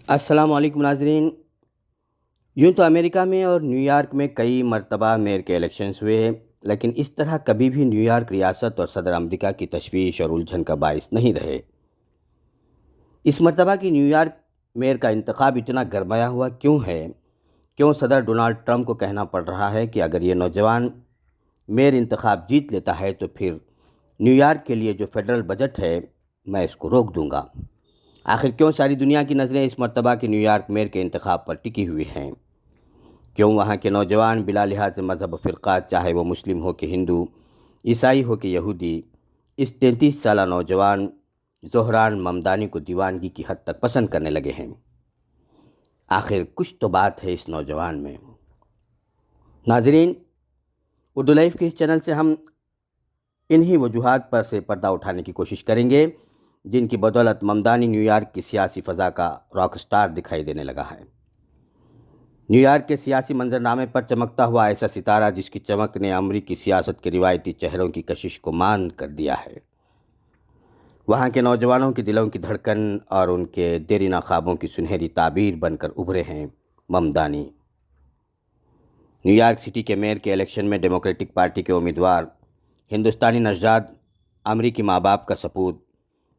السلام علیکم ناظرین۔ یوں تو امریکہ میں اور نیو یارک میں کئی مرتبہ میئر کے الیکشنز ہوئے، لیکن اس طرح کبھی بھی نیو یارک ریاست اور صدر امریکہ کی تشویش اور الجھن کا باعث نہیں رہے۔ اس مرتبہ کی نیو یارک میئر کا انتخاب اتنا گرمایا ہوا کیوں ہے؟ کیوں صدر ڈونلڈ ٹرمپ کو کہنا پڑ رہا ہے کہ اگر یہ نوجوان میئر انتخاب جیت لیتا ہے تو پھر نیو یارک کے لیے جو فیڈرل بجٹ ہے میں اس کو روک دوں گا؟ آخر کیوں ساری دنیا کی نظریں اس مرتبہ کے نیو یارک میئر کے انتخاب پر ٹکی ہوئی ہیں؟ کیوں وہاں کے نوجوان بلا لحاظ مذہب و فرقہ، چاہے وہ مسلم ہو کہ ہندو، عیسائی ہو کہ یہودی، اس 33 سالہ نوجوان زہران ممدانی کو دیوانگی کی حد تک پسند کرنے لگے ہیں؟ آخر کچھ تو بات ہے اس نوجوان میں۔ ناظرین، اردو لائف کے اس چینل سے ہم انہی وجوہات پر سے پردہ اٹھانے کی کوشش کریں گے جن کی بدولت ممدانی نیو یارک کی سیاسی فضا کا راک سٹار دکھائی دینے لگا ہے۔ نیو یارک کے سیاسی منظرنامے پر چمکتا ہوا ایسا ستارہ جس کی چمک نے امریکی سیاست کے روایتی چہروں کی کشش کو ماند کر دیا ہے۔ وہاں کے نوجوانوں کے دلوں کی دھڑکن اور ان کے دیرینہ خوابوں کی سنہری تعبیر بن کر ابھرے ہیں ممدانی۔ نیو یارک سٹی کے میئر کے الیکشن میں ڈیموکریٹک پارٹی کے امیدوار، ہندوستانی نژاد، امریکی ماں باپ کا سپوت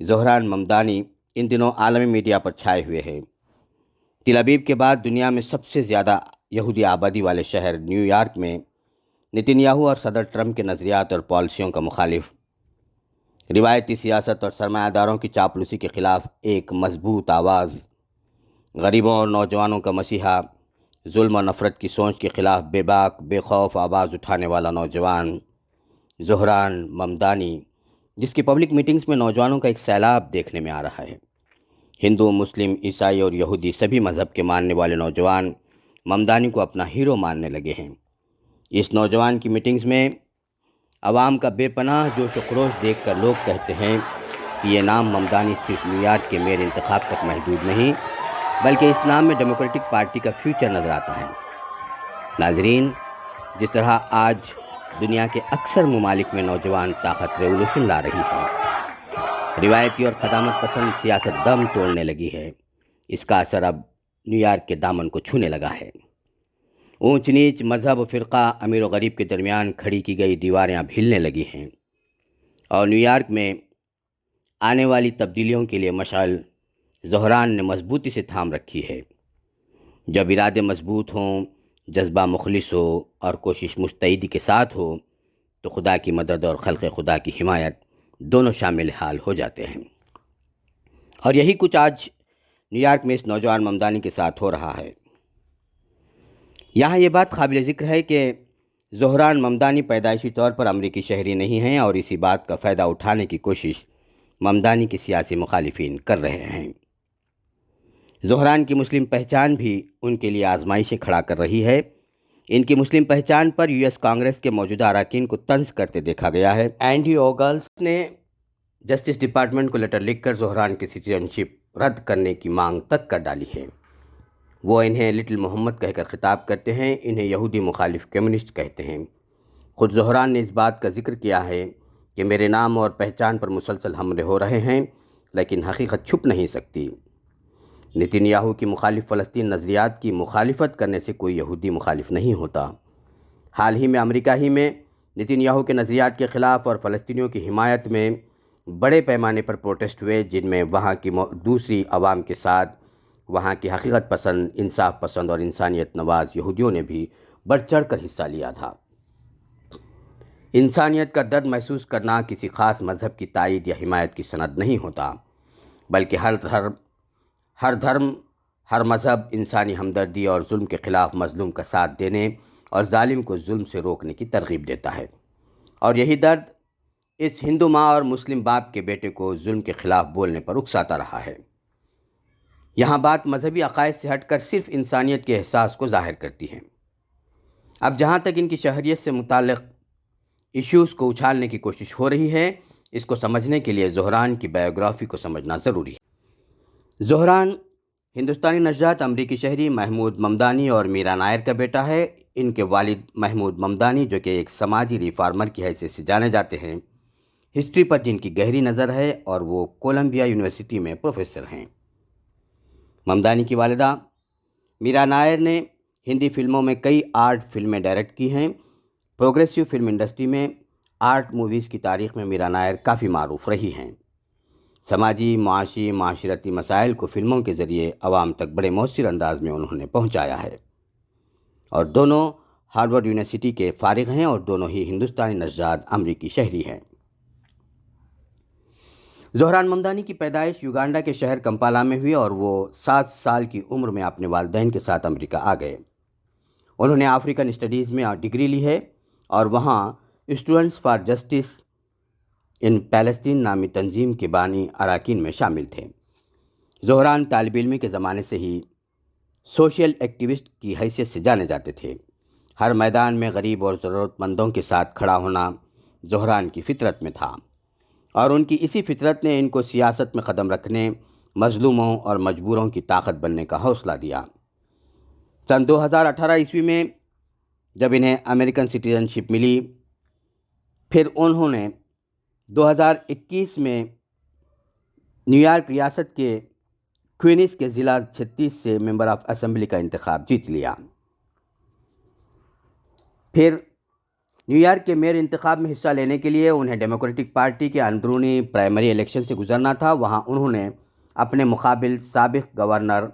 زہران ممدانی ان دنوں عالمی میڈیا پر چھائے ہوئے ہیں۔ تل ابیب کے بعد دنیا میں سب سے زیادہ یہودی آبادی والے شہر نیو یارک میں نتن یاہو اور صدر ٹرمپ کے نظریات اور پالیسیوں کا مخالف، روایتی سیاست اور سرمایہ داروں کی چاپلوسی کے خلاف ایک مضبوط آواز، غریبوں اور نوجوانوں کا مسیحا، ظلم و نفرت کی سوچ کے خلاف بے باک بے خوف آواز اٹھانے والا نوجوان زہران ممدانی، جس کی پبلک میٹنگز میں نوجوانوں کا ایک سیلاب دیکھنے میں آ رہا ہے۔ ہندو، مسلم، عیسائی اور یہودی سبھی مذہب کے ماننے والے نوجوان ممدانی کو اپنا ہیرو ماننے لگے ہیں۔ اس نوجوان کی میٹنگز میں عوام کا بے پناہ جوش و خروش دیکھ کر لوگ کہتے ہیں کہ یہ نام ممدانی صرف نیو یارک کے میئر انتخاب تک محدود نہیں، بلکہ اس نام میں ڈیموکریٹک پارٹی کا فیوچر نظر آتا ہے۔ ناظرین، جس طرح آج دنیا کے اکثر ممالک میں نوجوان طاقت ریولوشن لا رہی ہے، روایتی اور قدامت پسند سیاست دم توڑنے لگی ہے، اس کا اثر اب نیو یارک کے دامن کو چھونے لگا ہے۔ اونچ نیچ، مذہب و فرقہ، امیر و غریب کے درمیان کھڑی کی گئی دیواریں اب ہلنے لگی ہیں، اور نیو یارک میں آنے والی تبدیلیوں کے لیے مشعل زہران نے مضبوطی سے تھام رکھی ہے۔ جب ارادے مضبوط ہوں، جذبہ مخلص ہو اور کوشش مستعدی کے ساتھ ہو تو خدا کی مدد اور خلق خدا کی حمایت دونوں شامل حال ہو جاتے ہیں، اور یہی کچھ آج نیو یارک میں اس نوجوان ممدانی کے ساتھ ہو رہا ہے۔ یہاں یہ بات قابل ذکر ہے کہ زہران ممدانی پیدائشی طور پر امریکی شہری نہیں ہیں، اور اسی بات کا فائدہ اٹھانے کی کوشش ممدانی کے سیاسی مخالفین کر رہے ہیں۔ زہران کی مسلم پہچان بھی ان کے لیے آزمائشیں کھڑا کر رہی ہے۔ ان کی مسلم پہچان پر یو ایس کانگریس کے موجودہ اراکین کو طنز کرتے دیکھا گیا ہے۔ اینڈی اوگلس نے جسٹس ڈپارٹمنٹ کو لیٹر لکھ کر زہران کی سٹیزن شپ رد کرنے کی مانگ تک کر ڈالی ہے۔ وہ انہیں لٹل محمد کہہ کر خطاب کرتے ہیں، انہیں یہودی مخالف کمیونسٹ کہتے ہیں۔ خود زہران نے اس بات کا ذکر کیا ہے کہ میرے نام اور پہچان پر مسلسل حملے ہو رہے ہیں، لیکن حقیقت چھپ نہیں سکتی۔ نتن یاہو کی مخالف فلسطین نظریات کی مخالفت کرنے سے کوئی یہودی مخالف نہیں ہوتا۔ حال ہی میں امریکہ ہی میں نتن یاہو کے نظریات کے خلاف اور فلسطینیوں کی حمایت میں بڑے پیمانے پر پروٹیسٹ ہوئے، جن میں وہاں کی دوسری عوام کے ساتھ وہاں کی حقیقت پسند، انصاف پسند اور انسانیت نواز یہودیوں نے بھی بڑھ چڑھ کر حصہ لیا تھا۔ انسانیت کا درد محسوس کرنا کسی خاص مذہب کی تائید یا حمایت کی سند نہیں ہوتا، بلکہ ہر دھرم، ہر مذہب انسانی ہمدردی اور ظلم کے خلاف مظلوم کا ساتھ دینے اور ظالم کو ظلم سے روکنے کی ترغیب دیتا ہے، اور یہی درد اس ہندو ماں اور مسلم باپ کے بیٹے کو ظلم کے خلاف بولنے پر اکساتا رہا ہے۔ یہاں بات مذہبی عقائد سے ہٹ کر صرف انسانیت کے احساس کو ظاہر کرتی ہے۔ اب جہاں تک ان کی شہریت سے متعلق ایشوز کو اچھالنے کی کوشش ہو رہی ہے، اس کو سمجھنے کے لیے زہران کی بایوگرافی کو سمجھنا ضروری ہے۔ زہران ہندوستانی نژاد امریکی شہری محمود ممدانی اور میرا نائر کا بیٹا ہے۔ ان کے والد محمود ممدانی، جو کہ ایک سماجی ریفارمر کی حیثیت سے جانے جاتے ہیں، ہسٹری پر جن کی گہری نظر ہے اور وہ کولمبیا یونیورسٹی میں پروفیسر ہیں۔ ممدانی کی والدہ میرا نائر نے ہندی فلموں میں کئی آرٹ فلمیں ڈائریکٹ کی ہیں۔ پروگریسو فلم انڈسٹری میں آرٹ موویز کی تاریخ میں میرا نائر کافی معروف رہی ہیں۔ سماجی، معاشی، معاشرتی مسائل کو فلموں کے ذریعے عوام تک بڑے مؤثر انداز میں انہوں نے پہنچایا ہے، اور دونوں ہارورڈ یونیورسٹی کے فارغ ہیں اور دونوں ہی ہندوستانی نژاد امریکی شہری ہیں۔ زہران ممدانی کی پیدائش یوگانڈا کے شہر کمپالا میں ہوئی اور وہ 7 سال کی عمر میں اپنے والدین کے ساتھ امریکہ آ گئے۔ انہوں نے افریقن اسٹڈیز میں ڈگری لی ہے اور وہاں students for justice in Palestine نامی تنظیم کے بانی اراکین میں شامل تھے۔ زہران طالب علمی کے زمانے سے ہی سوشل ایکٹیوسٹ کی حیثیت سے جانے جاتے تھے۔ ہر میدان میں غریب اور ضرورت مندوں کے ساتھ کھڑا ہونا زہران کی فطرت میں تھا، اور ان کی اسی فطرت نے ان کو سیاست میں قدم رکھنے، مظلوموں اور مجبوروں کی طاقت بننے کا حوصلہ دیا۔ سن 2018 عیسوی میں جب انہیں امریکن سٹیزن شپ ملی، پھر انہوں نے 2021 میں نیو یارک ریاست کے کوئنز کے ضلع 36 سے ممبر آف اسمبلی کا انتخاب جیت لیا۔ پھر نیو یارک کے میئر انتخاب میں حصہ لینے کے لیے انہیں ڈیموکریٹک پارٹی کے اندرونی پرائمری الیکشن سے گزرنا تھا۔ وہاں انہوں نے اپنے مقابل سابق گورنر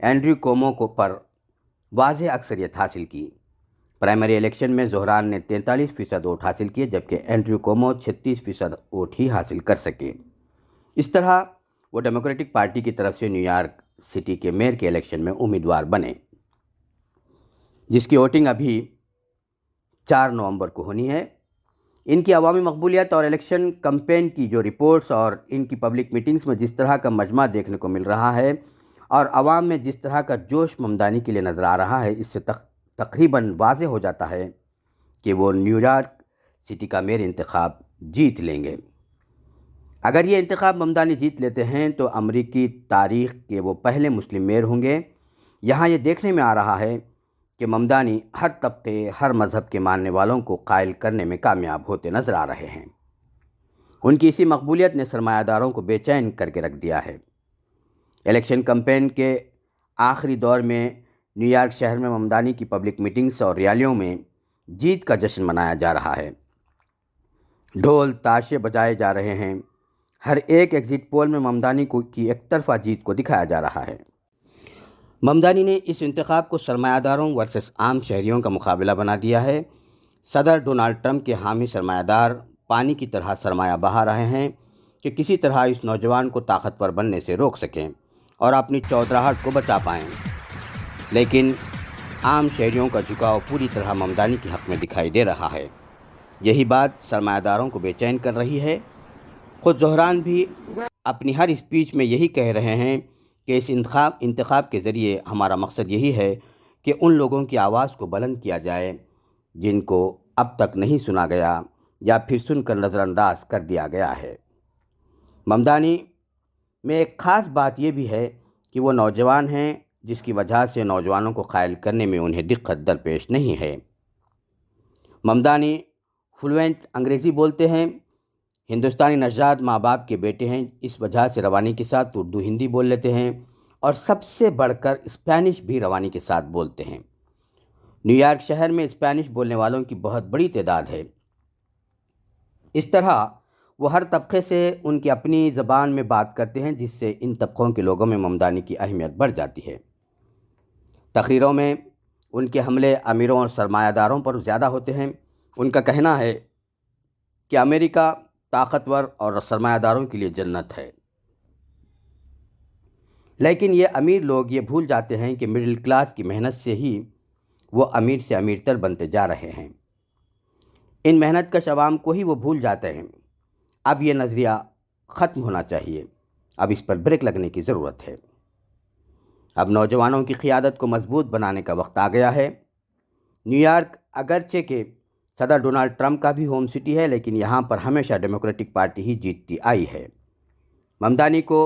اینڈریو کومو کو پر واضح اکثریت حاصل کی۔ پرائمری الیکشن میں زہران نے 43% ووٹ حاصل کیے، جبکہ اینڈریو کومو 36% ووٹ ہی حاصل کر سکے۔ اس طرح وہ ڈیموکریٹک پارٹی کی طرف سے نیو یارک سٹی کے میئر کے الیکشن میں امیدوار بنے، جس کی ووٹنگ ابھی 4 نومبر کو ہونی ہے۔ ان کی عوامی مقبولیت اور الیکشن کمپین کی جو رپورٹس اور ان کی پبلک میٹنگز میں جس طرح کا مجمع دیکھنے کو مل رہا ہے اور عوام میں جس طرح کا جوش ممدانی کے لیے نظر آ رہا ہے، اس سے تقریباً واضح ہو جاتا ہے کہ وہ نیو یارک سٹی کا میئر انتخاب جیت لیں گے۔ اگر یہ انتخاب ممدانی جیت لیتے ہیں تو امریکی تاریخ کے وہ پہلے مسلم میئر ہوں گے۔ یہاں یہ دیکھنے میں آ رہا ہے کہ ممدانی ہر طبقے، ہر مذہب کے ماننے والوں کو قائل کرنے میں کامیاب ہوتے نظر آ رہے ہیں۔ ان کی اسی مقبولیت نے سرمایہ داروں کو بے چین کر کے رکھ دیا ہے۔ الیکشن کمپین کے آخری دور میں نیو یارک شہر میں ممدانی کی پبلک میٹنگز اور ریالیوں میں جیت کا جشن منایا جا رہا ہے۔ ڈھول تاشے بجائے جا رہے ہیں۔ ہر ایک ایگزٹ پول میں ممدانی کی ایک طرفہ جیت کو دکھایا جا رہا ہے۔ ممدانی نے اس انتخاب کو سرمایہ داروں ورسس عام شہریوں کا مقابلہ بنا دیا ہے۔ صدر ڈونلڈ ٹرمپ کے حامی سرمایہ دار پانی کی طرح سرمایہ بہا رہے ہیں کہ کسی طرح اس نوجوان کو طاقتور بننے سے روک سکیں اور اپنی چودراہٹ کو بچا پائیں، لیکن عام شہریوں کا جھکاؤ پوری طرح ممدانی کے حق میں دکھائی دے رہا ہے۔ یہی بات سرمایہ داروں کو بے چین کر رہی ہے۔ خود زہران بھی اپنی ہر اسپیچ میں یہی کہہ رہے ہیں کہ اس انتخاب کے ذریعے ہمارا مقصد یہی ہے کہ ان لوگوں کی آواز کو بلند کیا جائے جن کو اب تک نہیں سنا گیا یا پھر سن کر نظر انداز کر دیا گیا ہے۔ ممدانی میں ایک خاص بات یہ بھی ہے کہ وہ نوجوان ہیں، جس کی وجہ سے نوجوانوں کو قائل کرنے میں انہیں دقت درپیش نہیں ہے۔ ممدانی فلوئنٹ انگریزی بولتے ہیں، ہندوستانی نژاد ماں باپ کے بیٹے ہیں، اس وجہ سے روانی کے ساتھ اردو ہندی بول لیتے ہیں، اور سب سے بڑھ کر اسپینش بھی روانی کے ساتھ بولتے ہیں۔ نیو یارک شہر میں اسپینش بولنے والوں کی بہت بڑی تعداد ہے۔ اس طرح وہ ہر طبقے سے ان کی اپنی زبان میں بات کرتے ہیں، جس سے ان طبقوں کے لوگوں میں ممدانی کی اہمیت بڑھ جاتی ہے۔ تقریروں میں ان کے حملے امیروں اور سرمایہ داروں پر زیادہ ہوتے ہیں۔ ان کا کہنا ہے کہ امریکہ طاقتور اور سرمایہ داروں کے لیے جنت ہے، لیکن یہ امیر لوگ یہ بھول جاتے ہیں کہ مڈل کلاس کی محنت سے ہی وہ امیر سے امیر تر بنتے جا رہے ہیں۔ ان محنت کش عوام کو ہی وہ بھول جاتے ہیں۔ اب یہ نظریہ ختم ہونا چاہیے، اب اس پر بریک لگنے کی ضرورت ہے۔ اب نوجوانوں کی قیادت کو مضبوط بنانے کا وقت آ گیا ہے۔ نیو یارک اگرچہ کہ صدر ڈونلڈ ٹرمپ کا بھی ہوم سٹی ہے، لیکن یہاں پر ہمیشہ ڈیموکریٹک پارٹی ہی جیتتی آئی ہے۔ ممدانی کو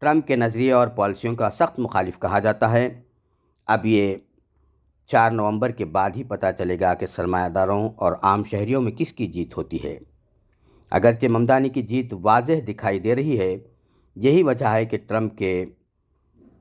ٹرمپ کے نظریے اور پالیسیوں کا سخت مخالف کہا جاتا ہے۔ اب یہ 4 نومبر کے بعد ہی پتہ چلے گا کہ سرمایہ داروں اور عام شہریوں میں کس کی جیت ہوتی ہے۔ اگرچہ ممدانی کی جیت واضح دکھائی دے رہی ہے، یہی وجہ ہے کہ ٹرمپ کے